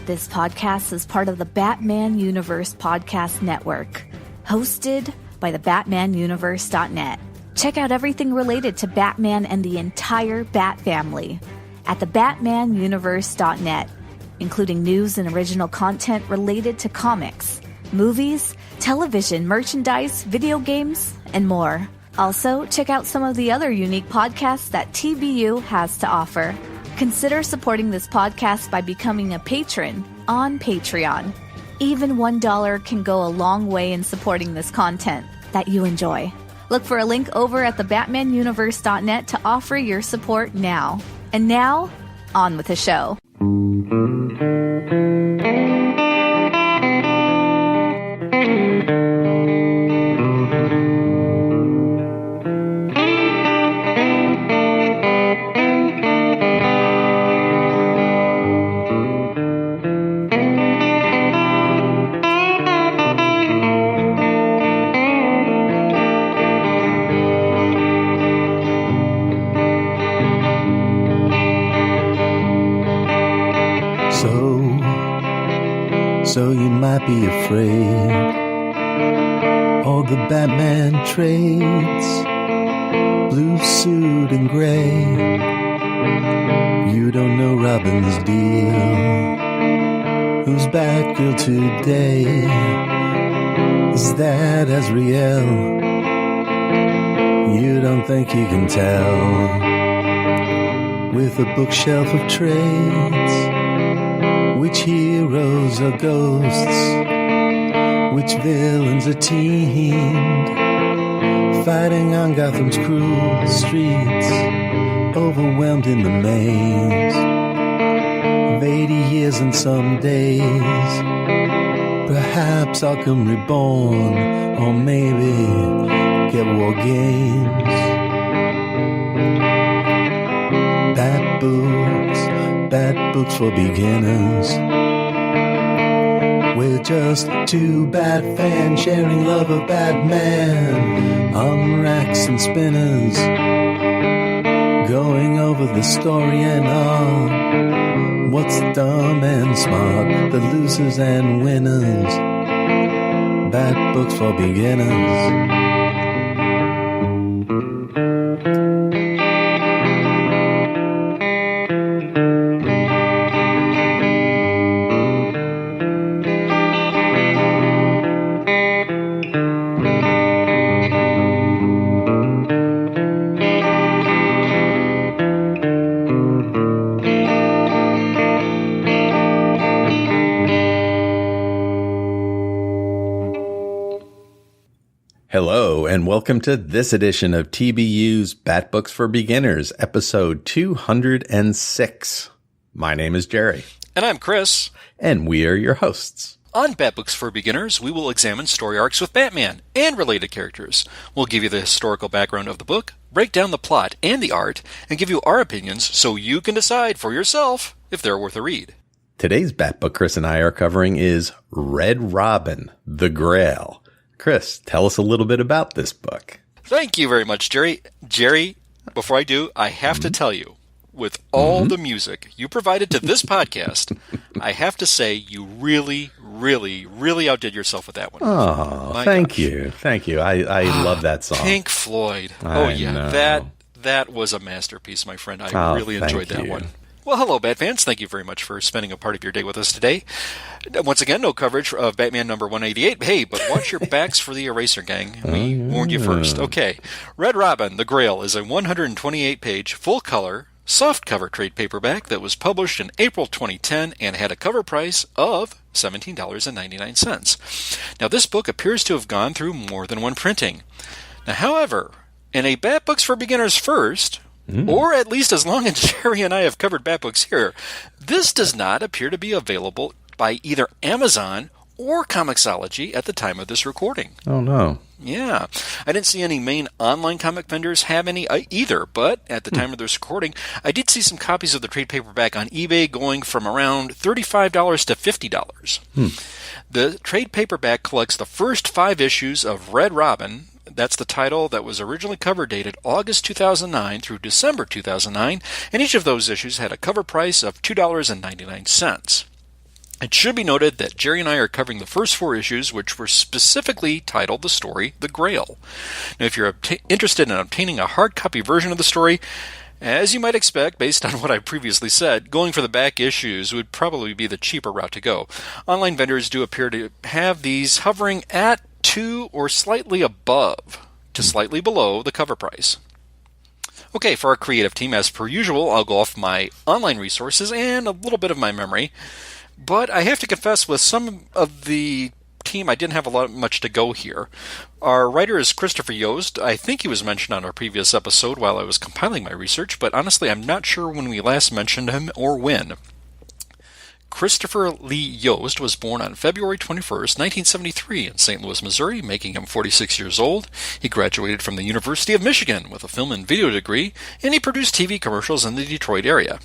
This podcast is part of the Batman Universe Podcast Network, hosted by the BatmanUniverse.net. Check out everything related to Batman and the entire Bat family at the BatmanUniverse.net, including news and original content related to comics, movies, television, merchandise, video games, and more. Also, check out some of the other unique podcasts that TBU has to offer. Consider supporting this podcast by becoming a patron on Patreon. Even $1 can go a long way in supporting this content that you enjoy. Look for a link over at the BatmanUniverse.net to offer your support now. And now, on with the show. So you might be afraid. All the Batman trades, blue suit and gray. You don't know Robin's deal. Who's Batgirl today? Is that Azrael? You don't think you can tell. With a bookshelf of trades, which heroes are ghosts? Which villains are teamed? Fighting on Gotham's cruel streets, overwhelmed in the maze of 80 years and some days. Perhaps I'll come reborn, or maybe get war games. Bat books for beginners. We're just two Bat fans sharing love of Batman on racks and spinners, going over the story and on what's dumb and smart, the losers and winners. Bat books for beginners. Hello, and welcome to this edition of TBU's Bat Books for Beginners, episode 206. My name is Gerry. And I'm Chris. And we are your hosts. On Bat Books for Beginners, we will examine story arcs with Batman and related characters. We'll give you the historical background of the book, break down the plot and the art, and give you our opinions so you can decide for yourself if they're worth a read. Today's Bat Book Chris and I are covering is Red Robin, the Grail. Chris, tell us a little bit about this book. Thank you very much, Gerry. Gerry, before I do, I have to tell you, with all the music you provided to this podcast, I have to say you really, really, really outdid yourself with that one. Oh, thank you. Thank you. I love that song. Pink Floyd. I know. That was a masterpiece, my friend. I really enjoyed that one. Well, hello, Bat fans. Thank you very much for spending a part of your day with us today. Once again, no coverage of Batman number 188. Hey, but watch your backs for the Eraser Gang. We warned you first. Okay. Red Robin, the Grail, is a 128-page, full-color, softcover trade paperback that was published in April 2010 and had a cover price of $17.99. Now, this book appears to have gone through more than one printing. Now, however, in a Bat Books for Beginners first, or at least as long as Gerry and I have covered Bat Books here, this does not appear to be available by either Amazon or Comixology at the time of this recording. Oh, no. Yeah. I didn't see any main online comic vendors have any either, but at the time of this recording, I did see some copies of the trade paperback on eBay going from around $35 to $50. The trade paperback collects the first 5 issues of Red Robin. That's the title that was originally cover dated August 2009 through December 2009, and each of those issues had a cover price of $2.99. It should be noted that Gerry and I are covering the first 4 issues, which were specifically titled the story The Grail. Now, if you're interested in obtaining a hard copy version of the story, as you might expect, based on what I previously said, going for the back issues would probably be the cheaper route to go. Online vendors do appear to have these hovering at to or slightly above to slightly below the cover price. Okay, for our creative team, as per usual, I'll go off my online resources and a little bit of my memory. But I have to confess, with some of the team, I didn't have much to go here. Our writer is Christopher Yost. I think he was mentioned on our previous episode while I was compiling my research, but honestly, I'm not sure when we last mentioned him or when. Christopher Lee Yost was born on February 21st, 1973 in St. Louis, Missouri, making him 46 years old. He graduated from the University of Michigan with a film and video degree, and he produced TV commercials in the Detroit area.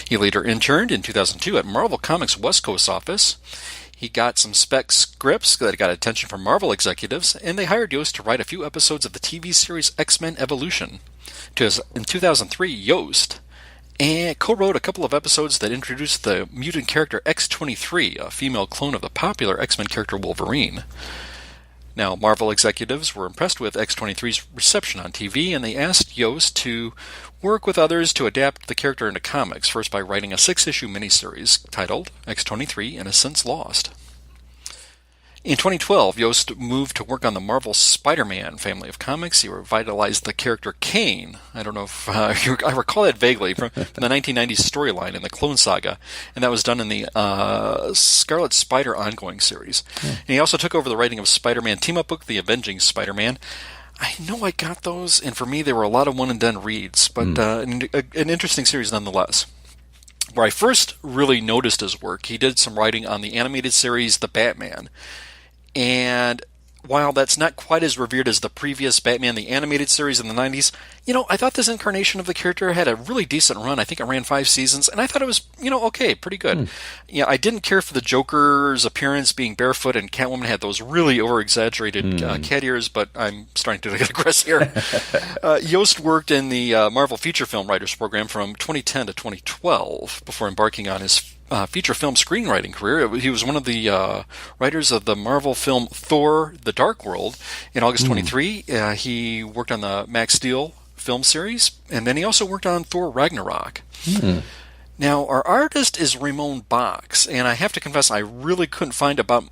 He later interned in 2002 at Marvel Comics' West Coast office. He got some spec scripts that got attention from Marvel executives, and they hired Yost to write a few episodes of the TV series X-Men Evolution. In 2003, Yost and co-wrote a couple of episodes that introduced the mutant character X-23, a female clone of the popular X-Men character Wolverine. Now, Marvel executives were impressed with X-23's reception on TV, and they asked Yost to work with others to adapt the character into comics, first by writing a 6-issue miniseries titled X-23 Innocence Lost. In 2012, Yost moved to work on the Marvel Spider-Man family of comics. He revitalized the character Kane. I don't know if I recall that vaguely from the 1990s storyline in the Clone Saga, and that was done in the Scarlet Spider ongoing series. And he also took over the writing of Spider-Man team-up book, The Avenging Spider-Man. I know I got those, and for me, they were a lot of one-and-done reads, but an interesting series nonetheless. Where I first really noticed his work, he did some writing on the animated series The Batman. And while that's not quite as revered as the previous Batman the Animated series in the 90s, I thought this incarnation of the character had a really decent run. I think it ran 5 seasons, and I thought it was, okay, pretty good. I didn't care for the Joker's appearance being barefoot, and Catwoman had those really over-exaggerated cat ears, but I'm starting to digress here. Yost worked in the Marvel Feature Film Writers Program from 2010 to 2012 before embarking on his feature film screenwriting career. He was one of the writers of the Marvel film Thor: The Dark World. In August 23, he worked on the Max Steel film series, and then he also worked on Thor: Ragnarok. Now, our artist is Ramon Box, and I have to confess, I really couldn't find about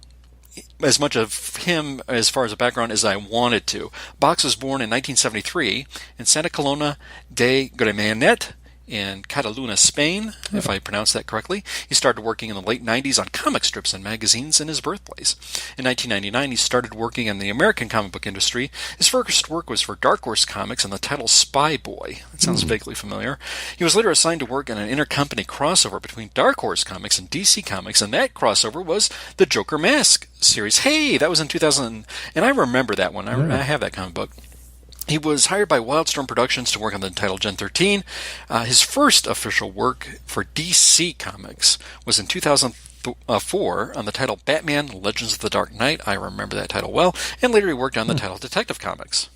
as much of him as far as a background as I wanted to. Box was born in 1973 in Santa Coloma de Gramenet, in Catalunya, Spain, if I pronounced that correctly. He started working in the late 90s on comic strips and magazines in his birthplace. In 1999, he started working in the American comic book industry. His first work was for Dark Horse Comics and the title Spy Boy. That sounds vaguely familiar. He was later assigned to work in an intercompany crossover between Dark Horse Comics and DC Comics, and that crossover was the Joker Mask series. Hey, that was in 2000, and I remember that one. I have that comic book. He was hired by Wildstorm Productions to work on the title Gen 13. His first official work for DC Comics was in 2004 on the title Batman Legends of the Dark Knight. I remember that title well. And later he worked on the title Detective Comics.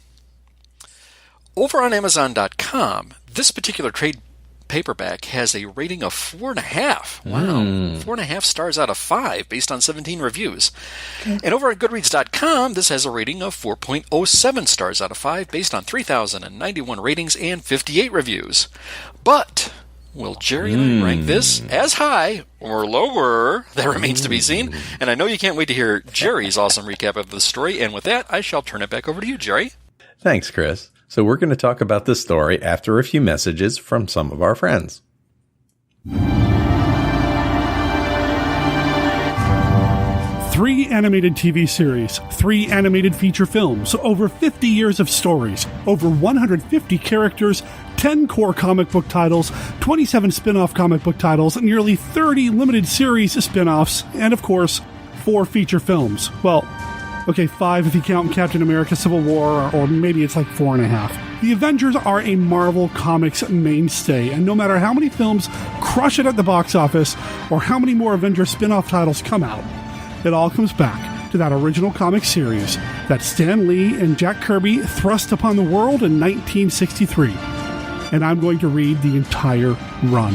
Over on Amazon.com, this particular trade paperback has a rating of 4.5. Wow. 4.5 stars out of 5 based on 17 reviews. And over at Goodreads.com, this has a rating of 4.07 stars out of 5 based on 3,091 ratings and 58 reviews. But will Gerry and I rank this as high or lower? That remains to be seen. And I know you can't wait to hear Gerry's awesome recap of the story. And with that, I shall turn it back over to you, Gerry. Thanks, Chris. So we're going to talk about this story after a few messages from some of our friends. 3 animated TV series, 3 animated feature films, over 50 years of stories, over 150 characters, 10 core comic book titles, 27 spin-off comic book titles, nearly 30 limited series spin-offs, and of course, 4 feature films. Well, okay, 5 if you count Captain America Civil War, or maybe it's like 4.5. The Avengers are a Marvel Comics mainstay, and no matter how many films crush it at the box office, or how many more Avengers spin-off titles come out, it all comes back to that original comic series that Stan Lee and Jack Kirby thrust upon the world in 1963. And I'm going to read the entire run.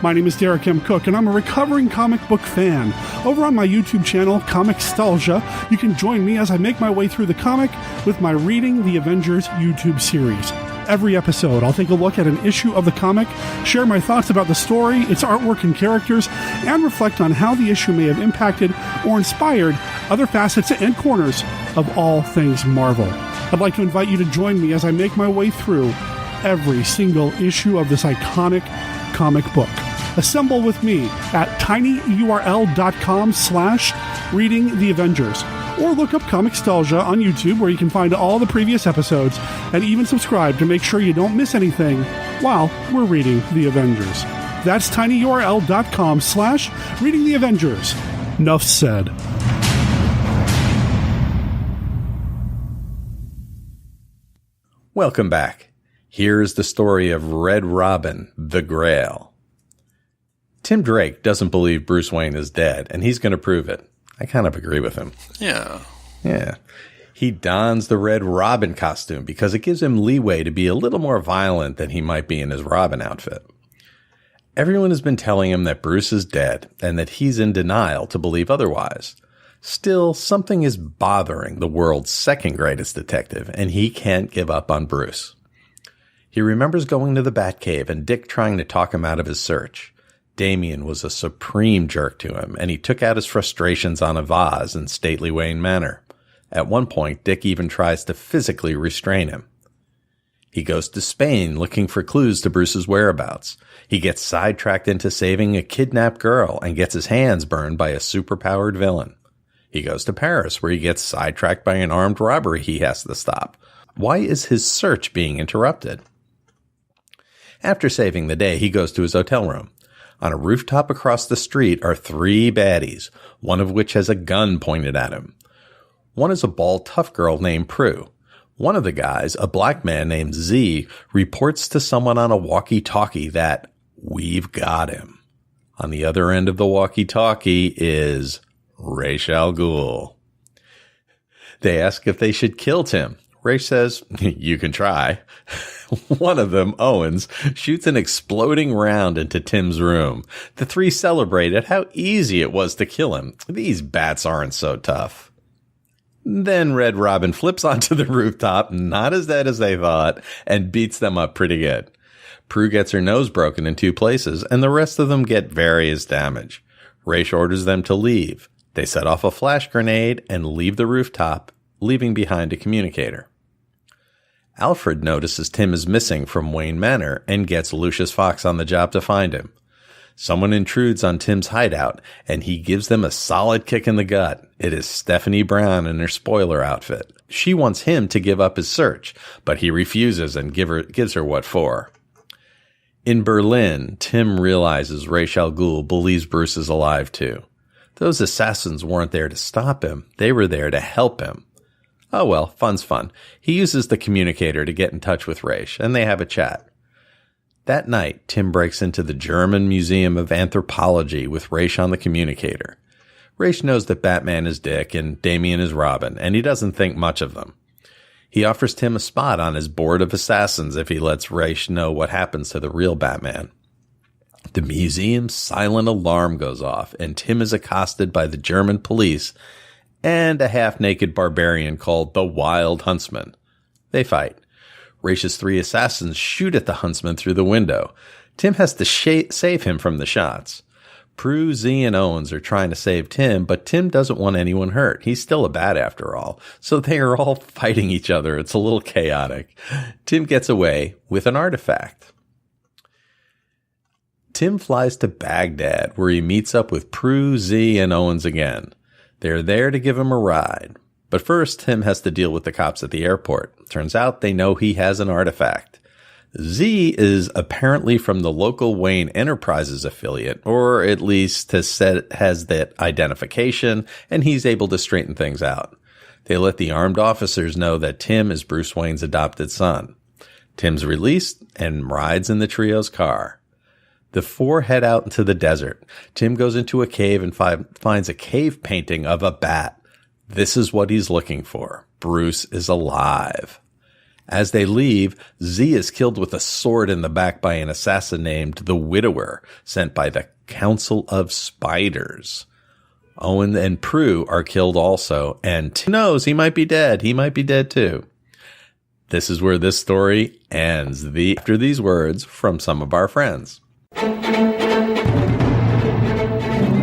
My name is Derek M. Cook, and I'm a recovering comic book fan. Over on my YouTube channel, Comicstalgia, you can join me as I make my way through the comic with my Reading the Avengers YouTube series. Every episode, I'll take a look at an issue of the comic, share my thoughts about the story, its artwork and characters, and reflect on how the issue may have impacted or inspired other facets and corners of all things Marvel. I'd like to invite you to join me as I make my way through every single issue of this iconic comic book. Assemble with me at tinyurl.com/Reading the Avengers. Or look up Comicstalgia on YouTube, where you can find all the previous episodes and even subscribe to make sure you don't miss anything while we're reading the Avengers. That's tinyurl.com/Reading the Avengers. Nuff said. Welcome back. Here's the story of Red Robin, the Grail. Tim Drake doesn't believe Bruce Wayne is dead, and he's going to prove it. I kind of agree with him. Yeah. He dons the Red Robin costume because it gives him leeway to be a little more violent than he might be in his Robin outfit. Everyone has been telling him that Bruce is dead and that he's in denial to believe otherwise. Still, something is bothering the world's second greatest detective, and he can't give up on Bruce. He remembers going to the Batcave and Dick trying to talk him out of his search. Damian was a supreme jerk to him, and he took out his frustrations on a vase in stately Wayne Manor. At one point, Dick even tries to physically restrain him. He goes to Spain looking for clues to Bruce's whereabouts. He gets sidetracked into saving a kidnapped girl and gets his hands burned by a superpowered villain. He goes to Paris, where he gets sidetracked by an armed robbery he has to stop. Why is his search being interrupted? After saving the day, he goes to his hotel room. On a rooftop across the street are 3 baddies, one of which has a gun pointed at him. One is a bald, tough girl named Prue. One of the guys, a black man named Z, reports to someone on a walkie-talkie that, "We've got him." On the other end of the walkie-talkie is Ra's al Ghul. They ask if they should kill Tim. Ray says, "You can try." One of them, Owens, shoots an exploding round into Tim's room. The 3 celebrate at how easy it was to kill him. These bats aren't so tough. Then Red Robin flips onto the rooftop, not as dead as they thought, and beats them up pretty good. Prue gets her nose broken in 2 places, and the rest of them get various damage. Ra's orders them to leave. They set off a flash grenade and leave the rooftop, leaving behind a communicator. Alfred notices Tim is missing from Wayne Manor and gets Lucius Fox on the job to find him. Someone intrudes on Tim's hideout, and he gives them a solid kick in the gut. It is Stephanie Brown in her spoiler outfit. She wants him to give up his search, but he refuses and gives her what for. In Berlin, Tim realizes Ra's al Ghul believes Bruce is alive too. Those assassins weren't there to stop him. They were there to help him. Oh well, fun's fun. He uses the communicator to get in touch with Ra's, and they have a chat. That night, Tim breaks into the German Museum of Anthropology with Ra's on the communicator. Ra's knows that Batman is Dick and Damian is Robin, and he doesn't think much of them. He offers Tim a spot on his board of assassins if he lets Ra's know what happens to the real Batman. The museum's silent alarm goes off, and Tim is accosted by the German police and a half-naked barbarian called the Wild Huntsman. They fight. Ra's 3 assassins shoot at the huntsman through the window. Tim has to save him from the shots. Prue, Z, and Owens are trying to save Tim, but Tim doesn't want anyone hurt. He's still a bat after all. So they are all fighting each other. It's a little chaotic. Tim gets away with an artifact. Tim flies to Baghdad, where he meets up with Prue, Z, and Owens again. They're there to give him a ride. But first, Tim has to deal with the cops at the airport. Turns out they know he has an artifact. Z is apparently from the local Wayne Enterprises affiliate, or at least has that identification, and he's able to straighten things out. They let the armed officers know that Tim is Bruce Wayne's adopted son. Tim's released and rides in the trio's car. The 4 head out into the desert. Tim goes into a cave and finds a cave painting of a bat. This is what he's looking for. Bruce is alive. As they leave, Z is killed with a sword in the back by an assassin named the Widower, sent by the Council of Spiders. Owen and Prue are killed also, and Tim knows he might be dead. He might be dead too. This is where this story ends. After these words from some of our friends.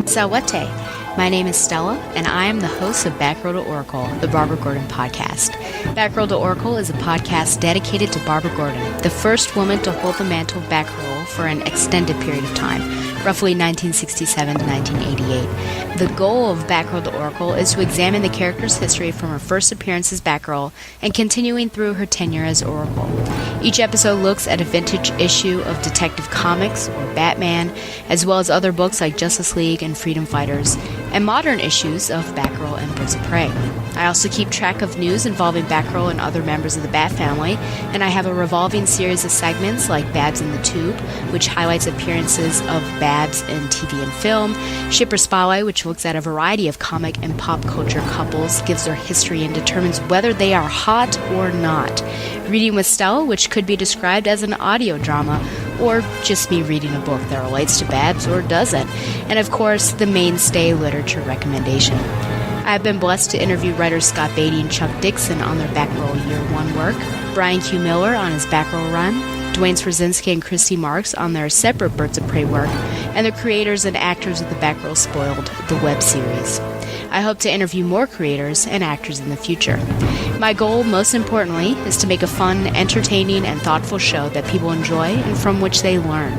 Sawate. My name is Stella, and I am the host of Batgirl to Oracle, the Barbara Gordon podcast. Batgirl to Oracle is a podcast dedicated to Barbara Gordon, the first woman to hold the mantle of Batgirl for an extended period of time, roughly 1967 to 1988. The goal of Batgirl to Oracle is to examine the character's history from her first appearance as Batgirl and continuing through her tenure as Oracle. Each episode looks at a vintage issue of Detective Comics or Batman, as well as other books like Justice League and Freedom Fighters, and modern issues of Batgirl and Birds of Prey. I also keep track of news involving Batgirl and other members of the Bat family, and I have a revolving series of segments like Babs in the Tube, which highlights appearances of Babs in TV and film, Shipper Spotlight, which looks at a variety of comic and pop culture couples, gives their history, and determines whether they are hot or not, Reading with Stella, which could be described as an audio drama, or just me reading a book that relates to Babs or doesn't, and of course, the mainstay literature recommendation. I've been blessed to interview writers Scott Beatty and Chuck Dixon on their Batgirl Year 1 work, Brian Q. Miller on his Batgirl run, Dwayne Swarzynski and Christy Marks on their separate Birds of Prey work, and the creators and actors of the Batgirl Spoiled, the web series. I hope to interview more creators and actors in the future. My goal, most importantly, is to make a fun, entertaining, and thoughtful show that people enjoy and from which they learn.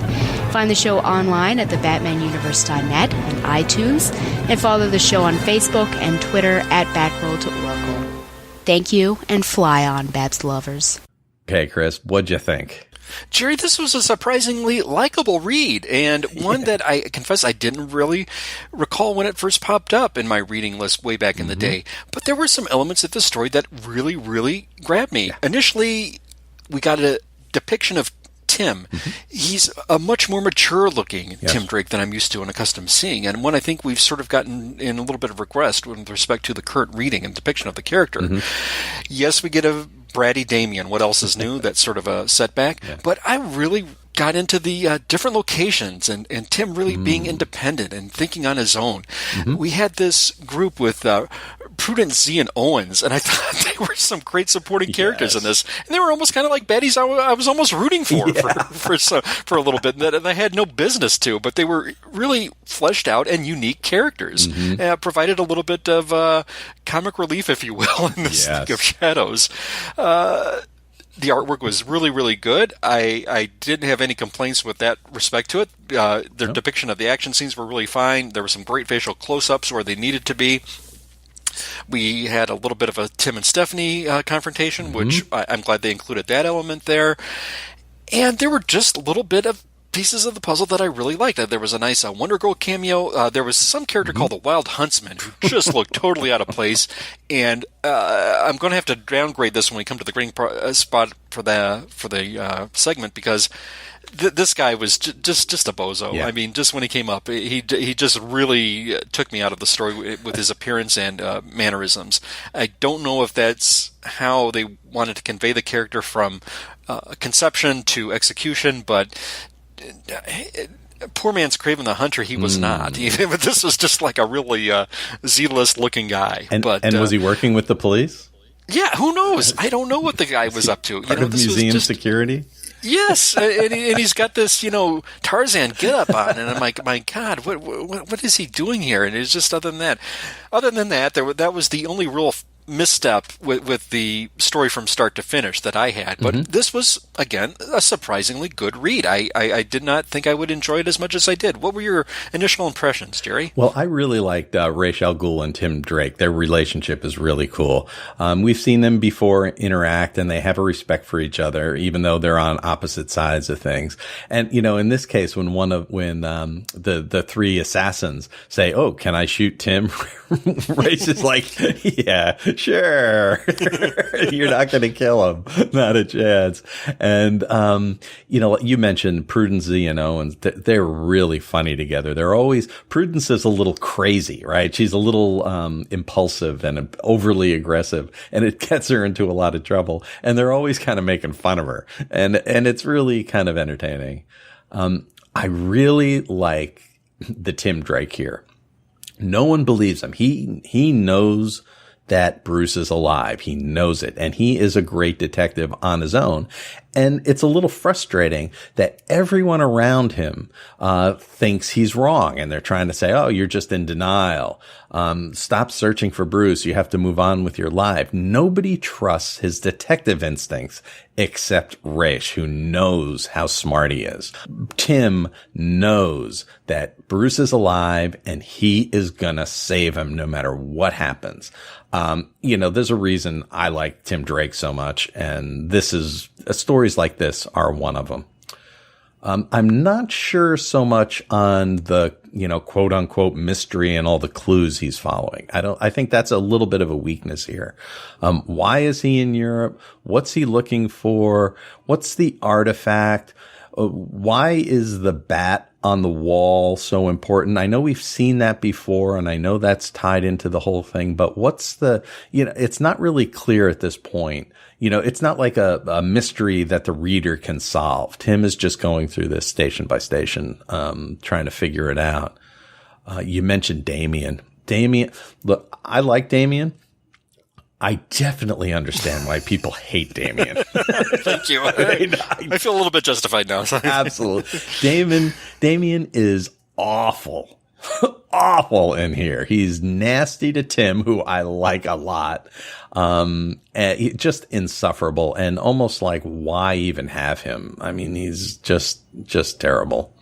Find the show online at thebatmanuniverse.net and iTunes, and follow the show on Facebook and Twitter at Batgirl to Oracle. Thank you, and fly on, Babs lovers. Okay, Chris, what'd you think? Gerry, this was a surprisingly likable read, and one that I confess I didn't really recall when it first popped up in my reading list way back in the day. But there were some elements of the story that really, really grabbed me. Initially, we got a depiction of Tim. He's a much more mature-looking Tim Drake than I'm used to and accustomed to seeing, and one I think we've sort of gotten in a little bit of regress with respect to the current reading and depiction of the character. Yes, we get a bratty Damien. What else is new? That's sort of a setback. But I really got into the different locations and Tim really being independent and thinking on his own. We had this group with Prudence, Z, and Owens, and I thought they were some great supporting characters in this. And they were almost kind of like baddies I was almost rooting for for a little bit, and they had no business to, but they were really fleshed out and unique characters. Provided a little bit of comic relief, if you will, in this League of Shadows. The artwork was really, really good. I didn't have any complaints with that respect to it. Their depiction of the action scenes were really fine. There were some great facial close-ups where they needed to be. We had a little bit of a Tim and Stephanie confrontation, which I'm glad they included that element there. And there were just a little bit of pieces of the puzzle that I really liked. There was a nice Wonder Girl cameo. There was some character called the Wild Huntsman who just looked totally out of place. And I'm going to have to downgrade this when we come to the grading spot for the segment, because this guy was just a bozo. I mean, just when he came up, he just really took me out of the story with his appearance and mannerisms. I don't know if that's how they wanted to convey the character from conception to execution, but poor man's Kraven the Hunter, he was not. But this was just like a really Z-list looking guy. And was he working with the police? Yeah, who knows? I don't know what the guy was up to. Part of museum security? Yes, and he's got this, Tarzan get-up on, and I'm like, my God, what is he doing here? And it's just other than that, that was the only real misstep with the story from start to finish that I had. But this was, again, a surprisingly good read. I did not think I would enjoy it as much as I did. What were your initial impressions, Gerry? Well, I really liked Ra's al Ghul and Tim Drake. Their relationship is really cool. We've seen them before interact, and they have a respect for each other, even though they're on opposite sides of things. And, in this case, when the three assassins say, "Oh, can I shoot Tim?" Ra's is like, "Yeah, Sure. You're not going to kill him. Not a chance. And, you mentioned Prudence and Owens. They're really funny together. Prudence is a little crazy, right? She's a little, impulsive and overly aggressive, and it gets her into a lot of trouble. And they're always kind of making fun of her. And it's really kind of entertaining. I really like the Tim Drake here. No one believes him. He knows that Bruce is alive. He knows it. And he is a great detective on his own. And it's a little frustrating that everyone around him, thinks he's wrong. And they're trying to say, oh, you're just in denial. Stop searching for Bruce. You have to move on with your life. Nobody trusts his detective instincts except Raish, who knows how smart he is. Tim knows that Bruce is alive and he is gonna save him no matter what happens. There's a reason I like Tim Drake so much, and stories like this are one of them. I'm not sure so much on the, quote unquote mystery and all the clues he's following. I think that's a little bit of a weakness here. Why is he in Europe? What's he looking for? What's the artifact? Why is the bat on the wall so important? I know we've seen that before, and I know that's tied into the whole thing, but it's not really clear at this point. It's not like a mystery that the reader can solve. Tim is just going through this station by station, trying to figure it out. You mentioned Damien. Look, I like Damien. I definitely understand why people hate Damien. Thank you. I feel a little bit justified now. Absolutely. Damien is awful. Awful in here. He's nasty to Tim, who I like a lot. And just insufferable, and almost like, why even have him? I mean, he's just terrible.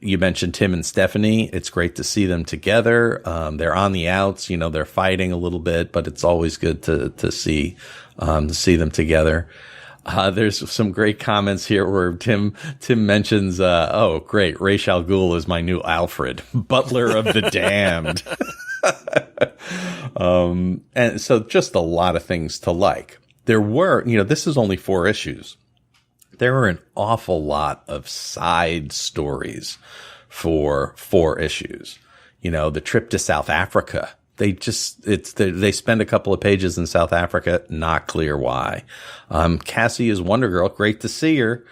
You mentioned Tim and Stephanie. It's great to see them together. They're on the outs, they're fighting a little bit, but it's always good to see them together. There's some great comments here where Tim mentions, oh, great, Ra's al Ghul is my new Alfred, butler of the damned. And so just a lot of things to like. There were, this is only 4 issues. There were an awful lot of side stories for 4 issues. The trip to South Africa. They spend a couple of pages in South Africa, not clear why. Cassie is Wonder Girl. Great to see her.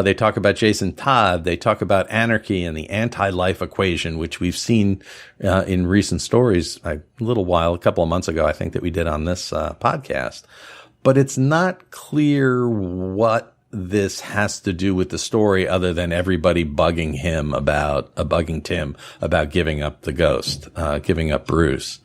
They talk about Jason Todd. They talk about anarchy and the anti-life equation, which we've seen in recent stories a couple of months ago, I think, that we did on this podcast. But it's not clear what this has to do with the story, other than everybody bugging Tim about giving up the ghost, giving up Bruce.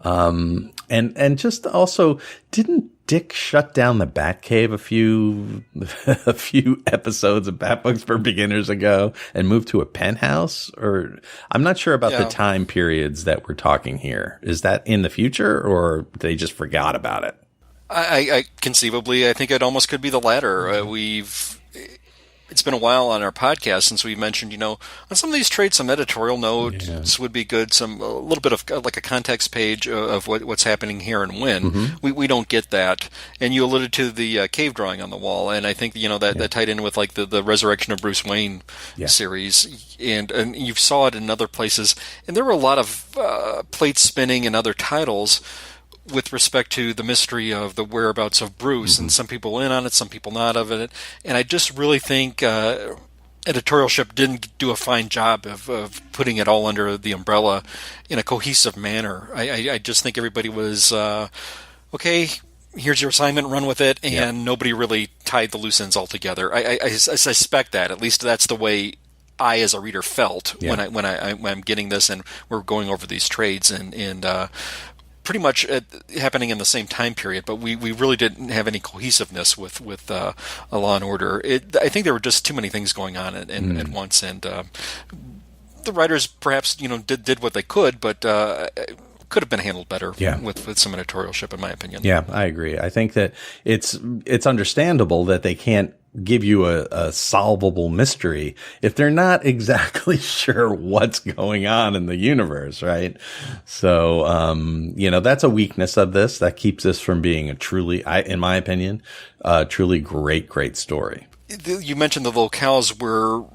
And just also, didn't Dick shut down the Batcave a few episodes of Bat Books for Beginners ago and moved to a penthouse? Or I'm not sure about the time periods that we're talking here. Is that in the future, or they just forgot about it? I conceivably, I think it almost could be the latter. It's been a while on our podcast since we mentioned, on some of these traits, some editorial notes would be good. A little bit of like a context page of what's happening here and when. Mm-hmm. We don't get that. And you alluded to the cave drawing on the wall, and I think that tied in with like the Resurrection of Bruce Wayne series, and you saw it in other places. And there were a lot of plates spinning in other titles with respect to the mystery of the whereabouts of Bruce, mm-hmm. and some people in on it, some people not of it. And I just really think editorialship didn't do a fine job of putting it all under the umbrella in a cohesive manner. I just think everybody was, okay, here's your assignment, run with it, and nobody really tied the loose ends all together. I suspect that, at least that's the way I as a reader felt when I'm getting this and we're going over these trades and pretty much happening in the same time period, but we really didn't have any cohesiveness with a Law and Order. I think there were just too many things going on at once, and the writers perhaps did what they could, but could have been handled better with some editorialship, in my opinion. Yeah, I agree. I think that it's understandable that they can't give you a solvable mystery if they're not exactly sure what's going on in the universe, right? So, that's a weakness of this that keeps this from being a truly, in my opinion, truly great story. You mentioned the locales were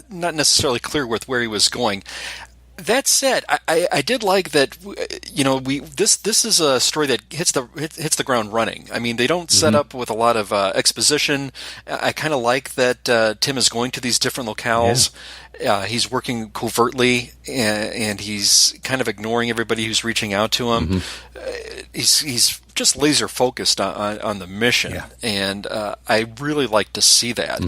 not necessarily clear with where he was going. That said, I did like that. This is a story that hits the ground running. I mean, they don't set up with a lot of exposition. I kind of like that Tim is going to these different locales. Yeah. He's working covertly, and he's kind of ignoring everybody who's reaching out to him. He's just laser focused on the mission, and I really like to see that.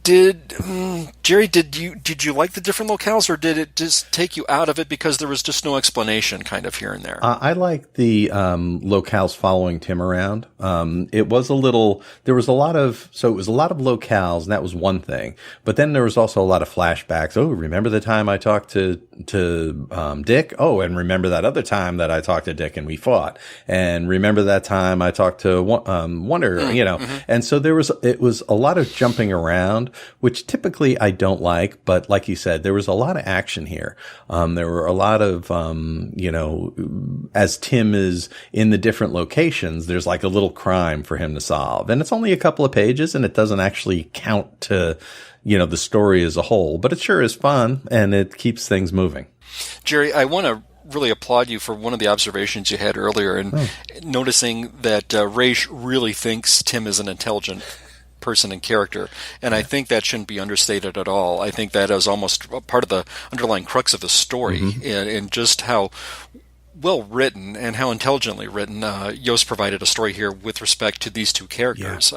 Gerry, did you like the different locales, or did it just take you out of it because there was just no explanation kind of here and there? I like the locales following Tim around. It was a lot of locales, and that was one thing. But then there was also a lot of flashbacks. Oh, remember the time I talked to Dick? Oh, and remember that other time that I talked to Dick and we fought? And remember that time I talked to Wonder, And so it was a lot of jumping around, which typically I don't like, but like you said, there was a lot of action here. There were a lot of, as Tim is in the different locations, there's like a little crime for him to solve. And it's only a couple of pages, and it doesn't actually count to, the story as a whole, but it sure is fun, and it keeps things moving. Gerry, I want to really applaud you for one of the observations you had earlier, and noticing that Raish really thinks Tim is an intelligent person and character, and I think that shouldn't be understated at all. I think that is almost part of the underlying crux of the story, and just how well written and how intelligently written. Yost provided a story here with respect to these two characters.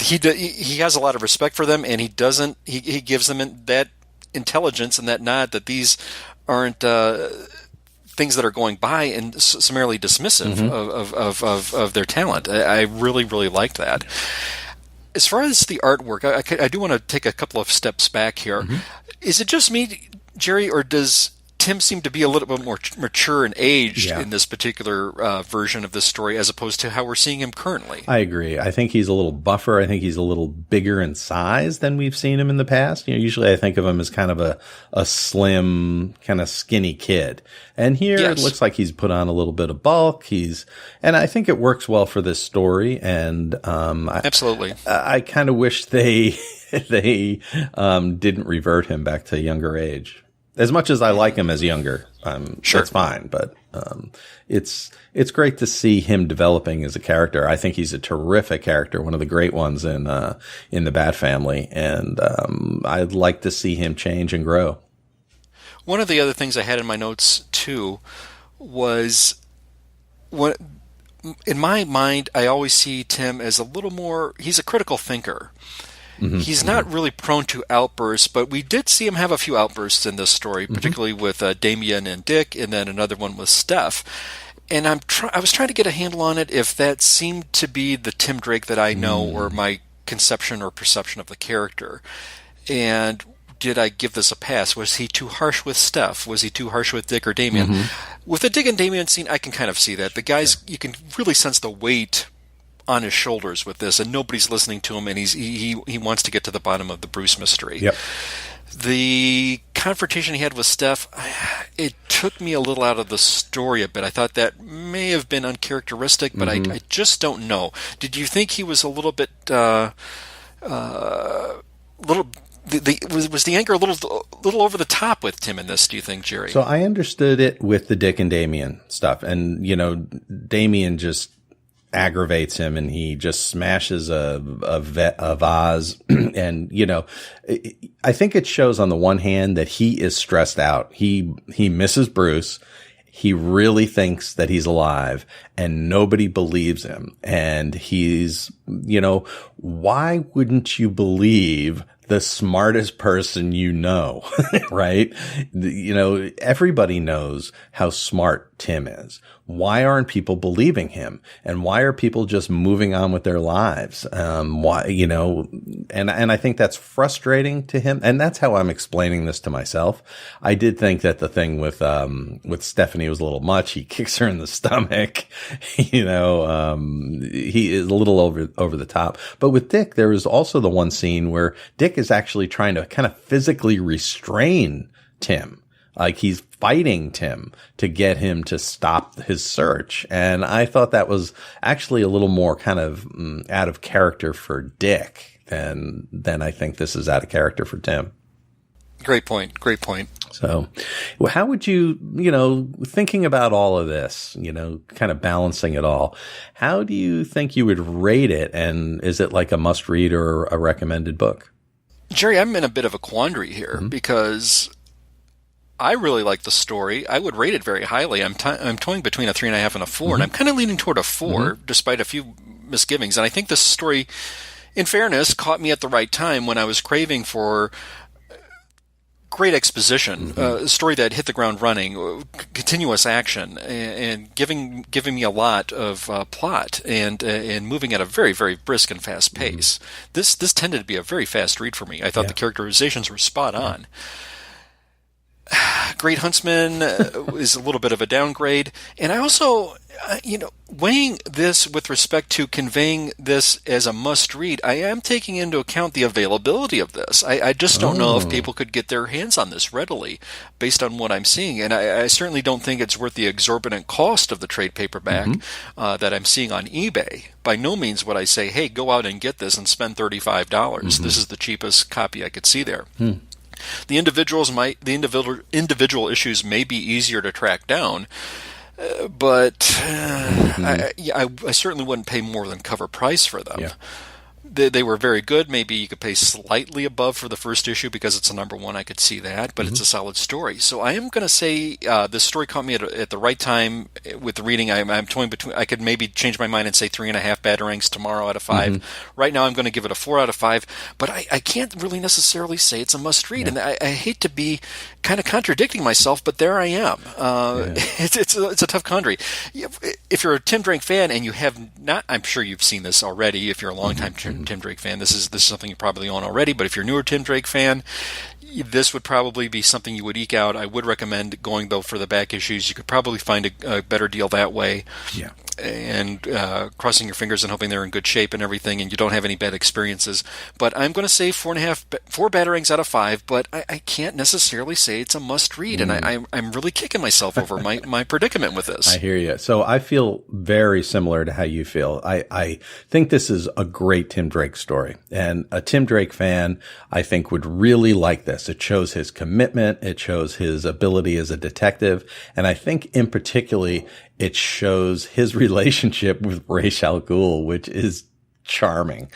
He has a lot of respect for them, and he gives them that intelligence and that nod that these aren't things that are going by and summarily dismissive of their talent. I really, really liked that. As far as the artwork, I do want to take a couple of steps back here. Is it just me, Gerry, or does Tim seem to be a little bit more mature in age in this particular version of this story as opposed to how we're seeing him currently? I agree. I think he's a little buffer. I think he's a little bigger in size than we've seen him in the past. Usually I think of him as kind of a slim, kind of skinny kid. And here it looks like he's put on a little bit of bulk. And I think it works well for this story. And absolutely, I kind of wish they didn't revert him back to a younger age. As much as I like him as younger, that's fine. But it's great to see him developing as a character. I think he's a terrific character, one of the great ones in the Bat family, and I'd like to see him change and grow. One of the other things I had in my notes too was in my mind, I always see Tim as a little more. He's a critical thinker. He's not really prone to outbursts, but we did see him have a few outbursts in this story, particularly with Damien and Dick, and then another one with Steph. And I was trying to get a handle on it, if that seemed to be the Tim Drake that I know, or my conception or perception of the character. And did I give this a pass? Was he too harsh with Steph? Was he too harsh with Dick or Damien? With the Dick and Damien scene, I can kind of see that. The guys, you can really sense the weight on his shoulders with this, and nobody's listening to him, and he wants to get to the bottom of the Bruce mystery. The confrontation he had with Steph, it took me a little out of the story a bit. I thought that may have been uncharacteristic, but I just don't know. Did you think he was a little bit was the anger a little over the top with Tim in this, do you think, Gerry? So I understood it with the Dick and Damien stuff, and Damien just aggravates him, and he just smashes a vase. And, I think it shows on the one hand that he is stressed out. He misses Bruce. He really thinks that he's alive, and nobody believes him. And he's, why wouldn't you believe the smartest person right? Everybody knows how smart Tim is. why aren't people believing him? And why are people just moving on with their lives? Why, and I think that's frustrating to him. And that's how I'm explaining this to myself. I did think that the thing with Stephanie was a little much. He kicks her in the stomach, he is a little over the top. But with Dick, there was also the one scene where Dick is actually trying to kind of physically restrain Tim. Like he's fighting Tim to get him to stop his search. And I thought that was actually a little more kind of out of character for Dick than I think this is out of character for Tim. Great point. So how would you, thinking about all of this, kind of balancing it all, how do you think you would rate it? And is it like a must read or a recommended book? Gerry, I'm in a bit of a quandary here because I really like the story. I would rate it very highly. I'm toying between a 3.5 and a 4, and I'm kind of leaning toward a 4, despite a few misgivings. And I think this story, in fairness, caught me at the right time when I was craving for great exposition, a story that hit the ground running, continuous action, and giving me a lot of plot and moving at a very, very brisk and fast pace. This tended to be a very fast read for me. I thought the characterizations were spot on. Great Huntsman is a little bit of a downgrade. And I also, weighing this with respect to conveying this as a must-read, I am taking into account the availability of this. I just don't know if people could get their hands on this readily based on what I'm seeing. And I certainly don't think it's worth the exorbitant cost of the trade paperback that I'm seeing on eBay. By no means would I say, hey, go out and get this and spend $35. This is the cheapest copy I could see there. The individual issues may be easier to track down, but I certainly wouldn't pay more than cover price for them. They were very good. Maybe you could pay slightly above for the first issue because it's a number one. I could see that, but it's a solid story. So I am going to say this story caught me at the right time with the reading. I'm toying between. I could maybe change my mind and say 3.5 batarangs tomorrow out of 5. Right now I'm going to give it a 4 out of 5, but I can't really necessarily say it's a must read. And I hate to be kind of contradicting myself, but there I am. It's a tough quandary. If you're a Tim Drake fan and you have not, I'm sure you've seen this already. If you're a longtime Tim Drake fan, this is something you probably own already. But if you're a newer Tim Drake fan, this would probably be something you would eke out. I would recommend going, though, for the back issues. You could probably find a better deal that way. And crossing your fingers and hoping they're in good shape and everything, and you don't have any bad experiences. But I'm going to say 4 batarangs out of 5, but I can't necessarily say it's a must-read, and I'm really kicking myself over my predicament with this. I hear you. So I feel very similar to how you feel. I think this is a great Tim Drake story, and a Tim Drake fan, I think, would really like this. It shows his commitment. It shows his ability as a detective, and I think in particularly it shows his relationship with Ra's al Ghul, which is charming.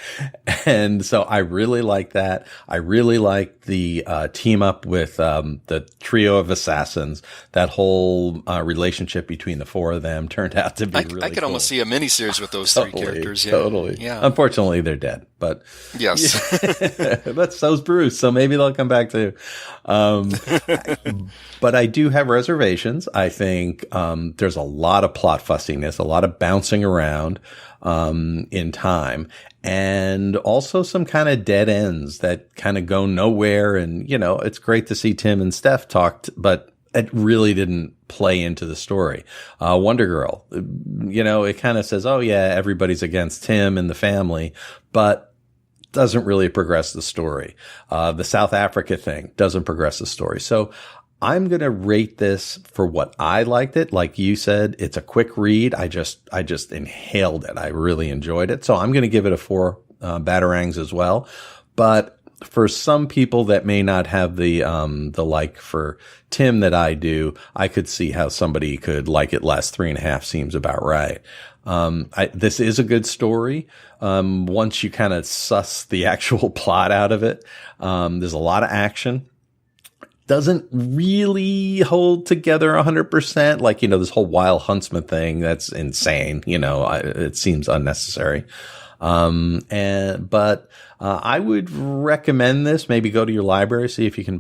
And so I really like that. I really like the team up with the trio of assassins. That whole relationship between the 4 of them turned out to be really I could cool. almost see a miniseries with those 3 characters. Totally. Yeah. Unfortunately, they're dead. But yes. But so's Bruce. So maybe they'll come back too. But I do have reservations. I think there's a lot of plot fussiness, a lot of bouncing around in time, and also some kind of dead ends that kind of go nowhere. And, it's great to see Tim and Steph talked, but it really didn't play into the story. Wonder Girl, it kind of says, oh yeah, everybody's against Tim and the family, but doesn't really progress the story. The South Africa thing doesn't progress the story. So I'm going to rate this for what I liked it. Like you said, it's a quick read. I just inhaled it. I really enjoyed it. So I'm going to give it a 4 batarangs as well. But for some people that may not have the like for Tim that I do, I could see how somebody could like it less. 3.5 seems about right. This is a good story. Once you kind of suss the actual plot out of it, there's a lot of action. Doesn't really hold together 100%. Like, this whole wild huntsman thing, that's insane. It seems unnecessary. But I would recommend this. Maybe go to your library, see if you can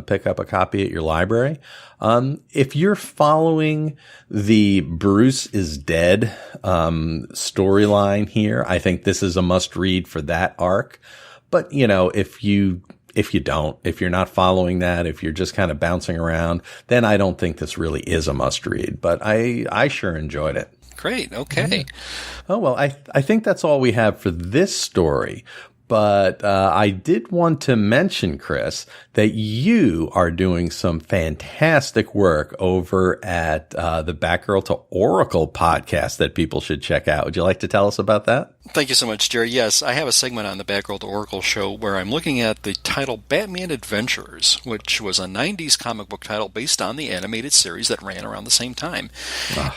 pick up a copy at your library. If you're following the Bruce is dead storyline here, I think this is a must read for that arc. But if you're not following that, if you're just kind of bouncing around, then I don't think this really is a must read. But I sure enjoyed it. Great. Okay. Oh, well, I think that's all we have for this story. But I did want to mention, Chris, that you are doing some fantastic work over at the Batgirl to Oracle podcast that people should check out. Would you like to tell us about that? Thank you so much, Gerry. Yes, I have a segment on the Batgirl to Oracle show where I'm looking at the title Batman Adventures, which was a 90s comic book title based on the animated series that ran around the same time.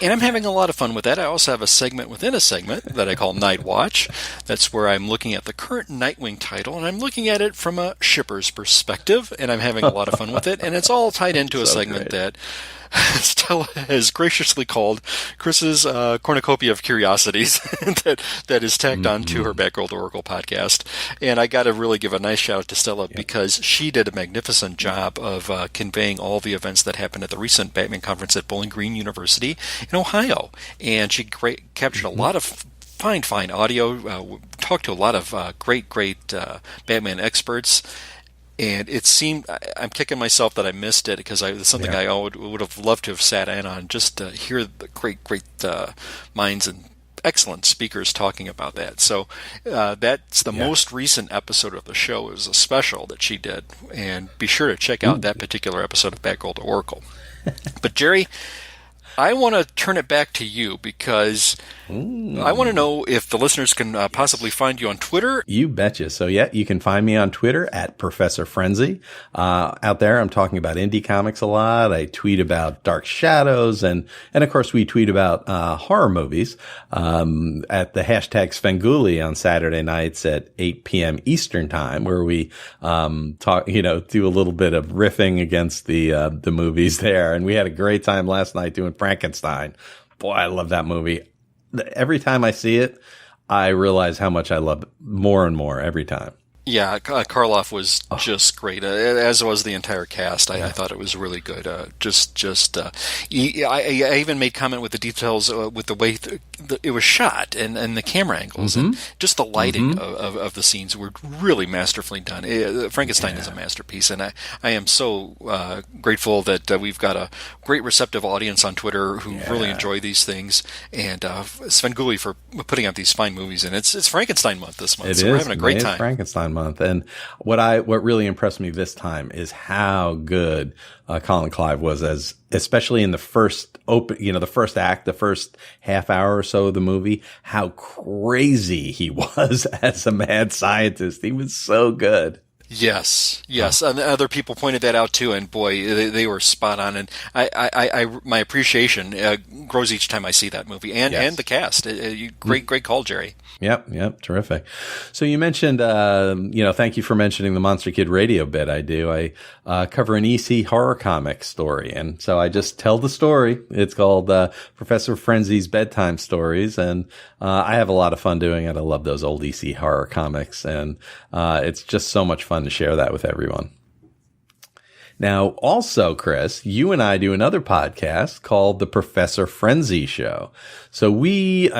And I'm having a lot of fun with that. I also have a segment within a segment that I call Night Watch. That's where I'm looking at the current Nightwing title, and I'm looking at it from a shipper's perspective, and I'm having a lot of fun with it. And it's all tied into a segment that Stella has graciously called Chris's cornucopia of curiosities that is tacked on to her Batgirl to Oracle podcast. And I got to really give a nice shout out to Stella because she did a magnificent job of conveying all the events that happened at the recent Batman conference at Bowling Green University in Ohio. And she captured a lot of fine audio, talked to a lot of great Batman experts. And it seemed, I'm kicking myself that I missed it because it's something I would have loved to have sat in on, just to hear the great minds and excellent speakers talking about that. So that's the most recent episode of the show. It was a special that she did. And be sure to check out that particular episode of Batgirl to Oracle. But Gerry, I want to turn it back to you because I want to know if the listeners can possibly find you on Twitter. You betcha. So you can find me on Twitter at Professor Frenzy. Out there, I'm talking about indie comics a lot. I tweet about Dark Shadows, and of course we tweet about horror movies at the hashtag Svengoolie on Saturday nights at 8 p.m. Eastern time, where we talk, do a little bit of riffing against the movies there. And we had a great time last night doing Frankenstein. Boy, I love that movie. Every time I see it, I realize how much I love it more and more every time. Yeah, Karloff was just great, as was the entire cast. I thought it was really good. I even made comment with the details with the way it was shot and the camera angles and just the lighting of the scenes were really masterfully done. Frankenstein is a masterpiece, and I am so grateful that we've got a great receptive audience on Twitter who really enjoy these things, and Svengoolie for putting out these fine movies. And it's Frankenstein month this month, so we're having a great time. Frankenstein month, and what really impressed me this time is how good Colin Clive was, especially in the first the first act, the first half hour or so of the movie, how crazy he was as a mad scientist. He was so good. Yes, and other people pointed that out too, and boy, they were spot on. And my appreciation grows each time I see that movie and the cast. Great call, Gerry. Yep, terrific. So you mentioned, thank you for mentioning the Monster Kid radio bit. I cover an EC horror comic story, and so I just tell the story. It's called Professor Frenzy's Bedtime Stories, and I have a lot of fun doing it. I love those old EC horror comics, and it's just so much fun to share that with everyone. Now, also, Chris, you and I do another podcast called The Professor Frenzy Show. So we're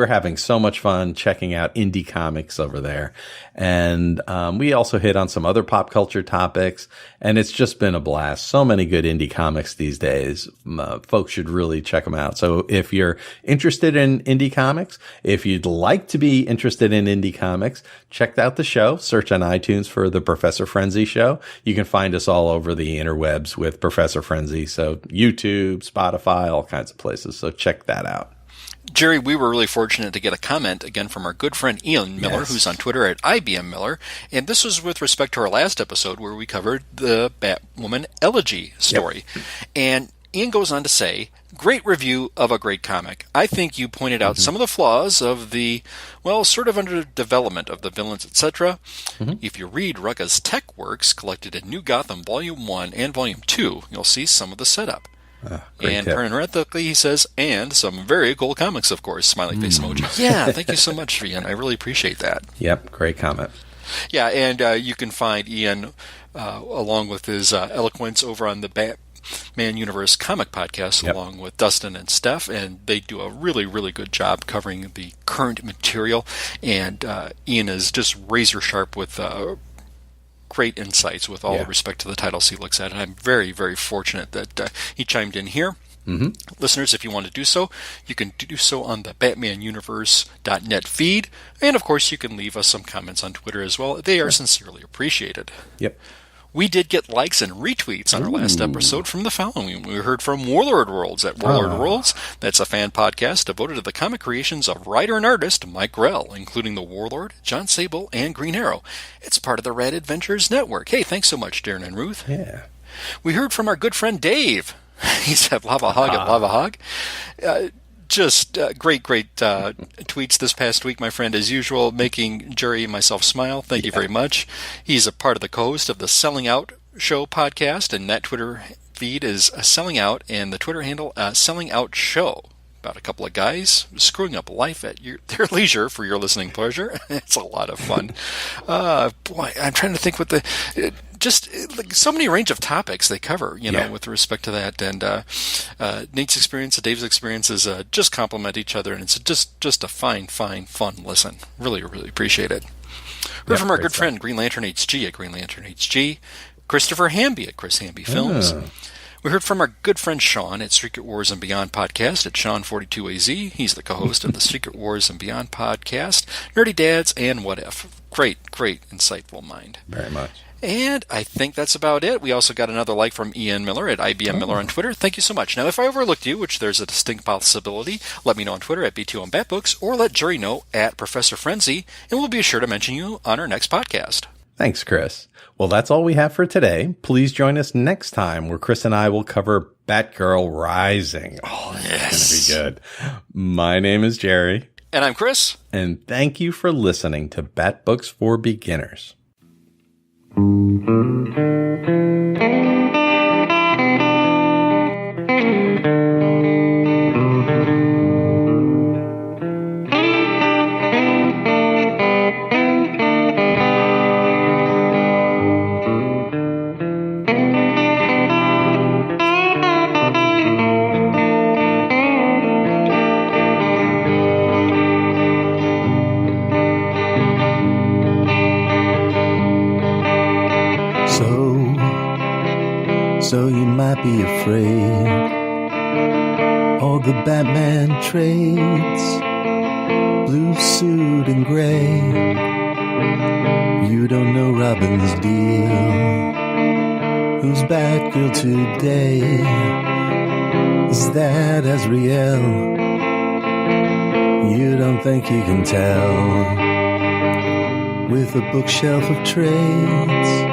having so much fun checking out indie comics over there. And we also hit on some other pop culture topics, and it's just been a blast. So many good indie comics these days. Folks should really check them out. So if you're interested in indie comics, if you'd like to be interested in indie comics, check out the show. Search on iTunes for The Professor Frenzy Show. You can find us all over the interwebs with Professor Frenzy. So YouTube, Spotify, all kinds of places. So check that out. Gerry, we were really fortunate to get a comment again from our good friend Ian Miller, who's on Twitter at IBM Miller. And this was with respect to our last episode where we covered the Batwoman Elegy story. Yep. And Ian goes on to say, great review of a great comic. I think you pointed out some of the flaws of the, sort of underdevelopment of the villains, etc. If you read Rucka's Tech Works, collected in New Gotham Volume 1 and Volume 2, you'll see some of the setup. And parenthetically, he says, and some very cool comics, of course. Smiley face emoji. Yeah, thank you so much, Ian. I really appreciate that. Yep, great comment. Yeah, and you can find Ian, along with his eloquence, over on the Batman Universe comic podcast, along with Dustin and Steph, and they do a really, really good job covering the current material. And Ian is just razor sharp with great insights with all respect to the titles he looks at. And I'm very, very fortunate that he chimed in here. Listeners, if you want to do so, you can do so on the BatmanUniverse.net feed. And, of course, you can leave us some comments on Twitter as well. They are sincerely appreciated. Yep. We did get likes and retweets on our last episode from the following. We heard from Warlord Worlds at Warlord Worlds. That's a fan podcast devoted to the comic creations of writer and artist Mike Grell, including the Warlord, John Sable, and Green Arrow. It's part of the Rad Adventures Network. Hey, thanks so much, Darren and Ruth. Yeah. We heard from our good friend Dave. He said Lava Hog at Lava Hog. Just great tweets this past week, my friend, as usual, making Gerry and myself smile. Thank you very much. He's a part of the co-host of the Selling Out Show podcast, and that Twitter feed is Selling Out, and the Twitter handle Selling Out Show. About a couple of guys screwing up life at their leisure for your listening pleasure. It's a lot of fun. Boy, I'm trying to think what just like so many range of topics they cover, with respect to that. And Nate's experience and Dave's experiences just complement each other, and it's just a fine, fun listen. Really, really appreciate it. Heard from our good friend Green Lantern HG at Green Lantern HG, Christopher Hamby at Chris Hamby Films. We heard from our good friend Sean at Secret Wars and Beyond podcast at Sean42AZ. He's the co-host of the Secret Wars and Beyond podcast, Nerdy Dads, and What If. Great, insightful mind. Very much. And I think that's about it. We also got another like from Ian Miller at IBM Miller on Twitter. Thank you so much. Now, if I overlooked you, which there's a distinct possibility, let me know on Twitter at B2OnBatBooks, or let Gerry know at Professor Frenzy, and we'll be sure to mention you on our next podcast. Thanks, Chris. Well, that's all we have for today. Please join us next time where Chris and I will cover Batgirl Rising. Oh, it's going to be good. My name is Gerry. And I'm Chris. And thank you for listening to Bat Books for Beginners. So you might be afraid all the Batman traits, blue suit and gray. You don't know Robin's deal. Who's Batgirl today? Is that Azrael? You don't think you can tell with a bookshelf of traits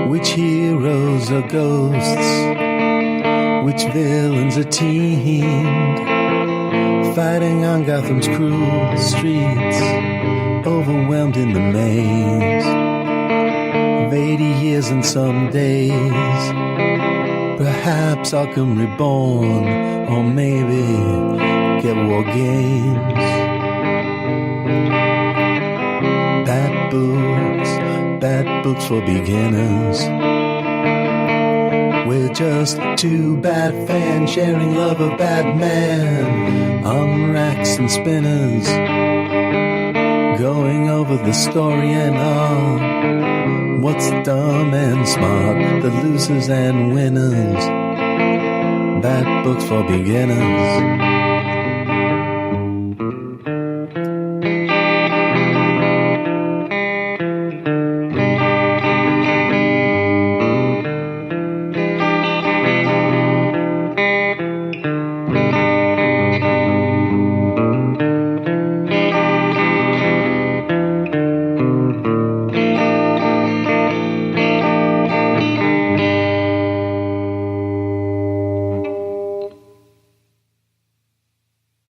which heroes are ghosts, which villains are teamed, fighting on Gotham's cruel streets, overwhelmed in the maze of 80 years and some days. Perhaps Arkham Reborn, or maybe get War Games. Bat Books for Beginners. We're just two Bat fans sharing love of Batman on racks and spinners, going over the story and on what's dumb and smart, the losers and winners. Bat Books for Beginners.